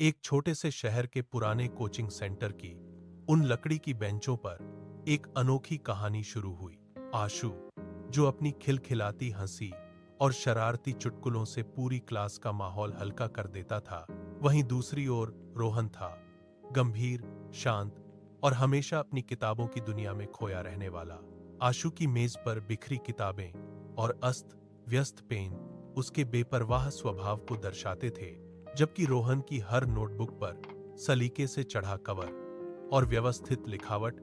एक छोटे से शहर के पुराने कोचिंग सेंटर की उन लकड़ी की बेंचों पर एक अनोखी कहानी शुरू हुई। आशु, जो अपनी खिलखिलाती हंसी और शरारती चुटकुलों से पूरी क्लास का माहौल हल्का कर देता था, वहीं दूसरी ओर रोहन था, गंभीर, शांत और हमेशा अपनी किताबों की दुनिया में खोया रहने वाला। आशु की मेज पर बिखरी किताबें और अस्त व्यस्त पेन उसके बेपरवाह स्वभाव को दर्शाते थे, जबकि रोहन की हर नोटबुक पर सलीके से चढ़ा कवर और व्यवस्थित लिखावट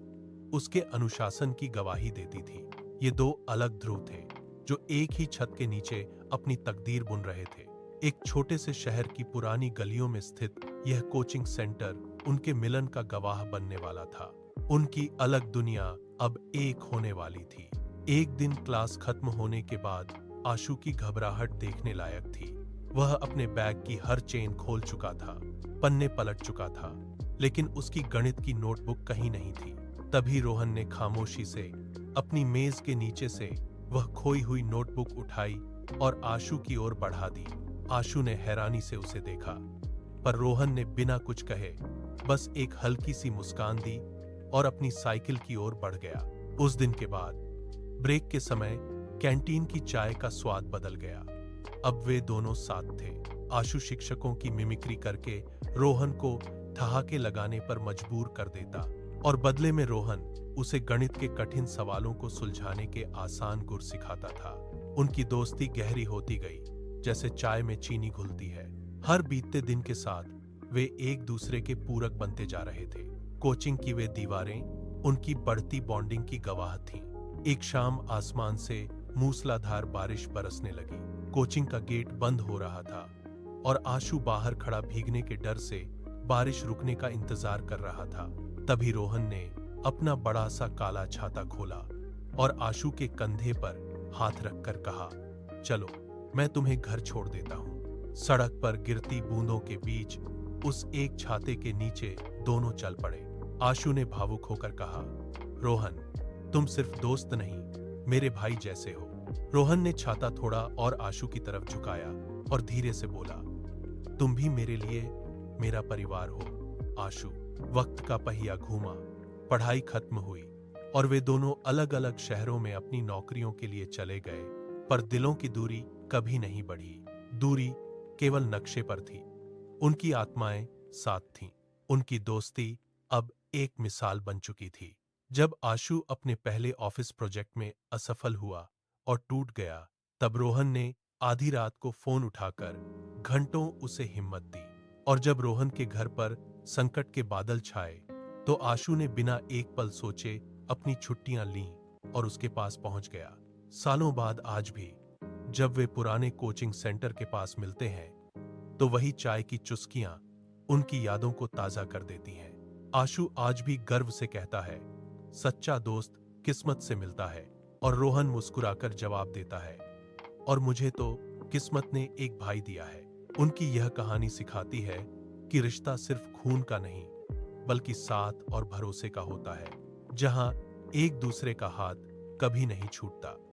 उसके अनुशासन की गवाही देती थी। ये दो अलग ध्रुव थे, जो एक ही छत के नीचे अपनी तकदीर बुन रहे थे। एक छोटे से शहर की पुरानी गलियों में स्थित यह कोचिंग सेंटर उनके मिलन का गवाह बनने वाला था। उनकी अलग दुनिया अब एक होने वाली थी। एक दिन क्लास खत्म होने के बाद आशु की घबराहट देखने लायक थी। वह अपने बैग की हर चेन खोल चुका था, पन्ने पलट चुका था, लेकिन उसकी गणित की नोटबुक कहीं नहीं थी। तभी रोहन ने खामोशी से अपनी मेज के नीचे से वह खोई हुई नोटबुक उठाई और आशु की ओर बढ़ा दी। आशु ने हैरानी से उसे देखा, पर रोहन ने बिना कुछ कहे बस एक हल्की सी मुस्कान दी और अपनी साइकिल की ओर बढ़ गया। उस दिन के बाद ब्रेक के समय कैंटीन की चाय का स्वाद बदल गया। अब वे दोनों साथ थे। आशु शिक्षकों की मिमिक्री करके रोहन को ठहाके लगाने पर मजबूर कर देता और बदले में रोहन उसे गणित के कठिन सवालों को सुलझाने के आसान गुर सिखाता था। उनकी दोस्ती गहरी होती गई, जैसे चाय में चीनी घुलती है। हर बीतते दिन के साथ वे एक दूसरे के पूरक बनते जा रहे थे। कोचिंग की वे दीवारें उनकी बढ़ती बॉन्डिंग की गवाह थीं। एक शाम आसमान से मूसलाधार बारिश बरसने लगी। कोचिंग का गेट बंद हो रहा था और आशु बाहर खड़ा भीगने के डर से बारिश रुकने का इंतजार कर रहा था। तभी रोहन ने अपना बड़ा सा काला छाता खोला और आशु के कंधे पर हाथ रखकर कहा, चलो मैं तुम्हें घर छोड़ देता हूँ। सड़क पर गिरती बूंदों के बीच उस एक छाते के नीचे दोनों चल पड़े। आशु ने भावुक होकर कहा, रोहन, तुम सिर्फ दोस्त नहीं, मेरे भाई जैसे हो। रोहन ने छाता थोड़ा और आशु की तरफ झुकाया और धीरे से बोला, तुम भी मेरे लिए मेरा परिवार हो। आशु। वक्त का पहिया घूमा, पढ़ाई खत्म हुई और वे दोनों अलग अलग शहरों में अपनी नौकरियों के लिए चले गए, पर दिलों की दूरी कभी नहीं बढ़ी। दूरी केवल नक्शे पर थी, उनकी आत्माएं साथ थीं। उनकी दोस्ती अब एक मिसाल बन चुकी थी। जब आशु अपने पहले ऑफिस प्रोजेक्ट में असफल हुआ और टूट गया, तब रोहन ने आधी रात को फोन उठाकर घंटों उसे हिम्मत दी। और जब रोहन के घर पर संकट के बादल छाए, तो आशु ने बिना एक पल सोचे अपनी छुट्टियां लीं और उसके पास पहुंच गया। सालों बाद आज भी जब वे पुराने कोचिंग सेंटर के पास मिलते हैं, तो वही चाय की चुस्कियां उनकी यादों को ताजा कर देती हैं। आशु आज भी गर्व से कहता है, सच्चा दोस्त किस्मत से मिलता है। और रोहन मुस्कुराकर जवाब देता है, और मुझे तो किस्मत ने एक भाई दिया है। उनकी यह कहानी सिखाती है कि रिश्ता सिर्फ खून का नहीं, बल्कि साथ और भरोसे का होता है, जहां एक दूसरे का हाथ कभी नहीं छूटता।